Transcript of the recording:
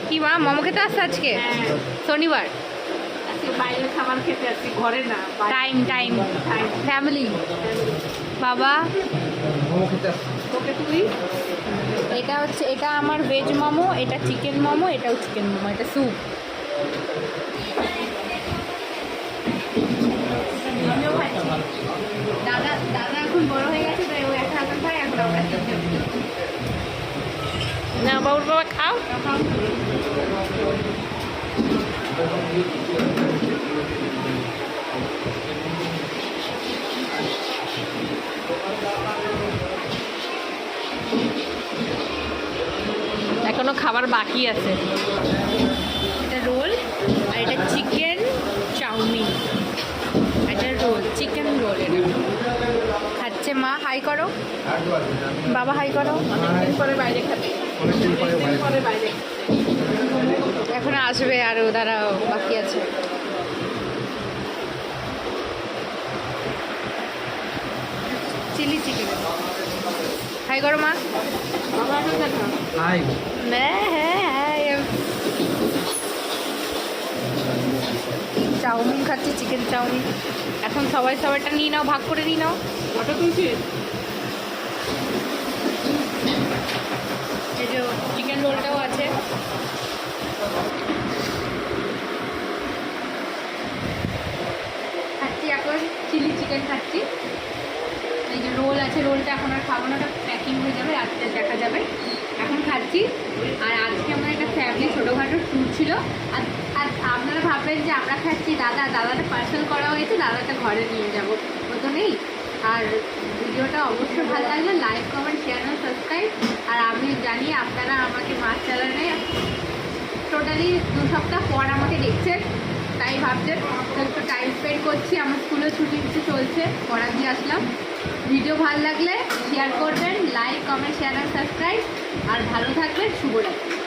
কি মা মোমো খেতে আসছে আজকে? শনিবার বাইরে খাবার খেতে আসছি, ঘরে না। Time time family. বাবা ওকে তুই এটা হচ্ছে, এটা আমার ভেজ মোমো, এটা চিকেন মোমো, এটাও চিকেন মোমো, এটা স্যুপ। দাদা দাদা এখন বড় হয়ে গেছে, তাই ও একটা হাজার ভাই, এখন আমরা তিনজন। না বাবুর বাবা খাও। এখনো খাবার বাকি আছে। এটা রোল, আর এটা চিকেন চাউমিন। এটা রোল, চিকেন রোল। এটা খাচ্ছে মা। হাই করো বাবা, হাই করো। অনেকদিন পরে বাইরে খাবে, অনেকদিন পরে বাইরে। এখন আসবে আরও, দাঁড়াও বাকি আছে। Chilli chicken. হাই করো মা। হাই। হ্যাঁ হ্যাঁ হ্যাঁ। চাউমিন খাচ্ছি, চিকেন চাউমিন। এখন সবাই সবাইটা নিয়ে নাও, ভাগ করে নিয়ে নাও। ফটো তুলছিস? এই যে চিকেন রোলটাও আছে। খাচ্ছি এখন চিলি চিকেন খাচ্ছি। এই যে রোল আছে, রোলটা এখন আর খাবো না, ওটা প্যাকিং হয়ে যাবে, রাত্রে দেখা যাবে। এখন খাচ্ছি। আর আজকে আমার একটা ফ্যামিলি ছোটোখাটো ট্যুর ছিল। আর আর আপনারা ভাববেন যে আমরা খাচ্ছি, দাদাটা পার্সেল করা হয়েছে, দাদাটা ঘরে নিয়ে যাবো, ও তো নেই। আর ভিডিওটা অবশ্যই ভালো লাগলে লাইক কমেন্ট শেয়ার আর সাবস্ক্রাইব। আর আমি জানি আপনারা আমাকে মাছ চ্যানেলে টোটালি 2 সপ্তাহ পর আমাকে দেখছেন, তাই ভাবছেন তো একটু টাইম স্পেন্ড করছি। আমার স্কুলের ছুটি কিছু চলছে, পড়া দিয়ে আসলাম। ভিডিও ভালো লাগলে শেয়ার করবেন, লাইক কমেন্ট শেয়ার আর সাবস্ক্রাইব। আর ভালো থাকবেন, শুভরাত্রি।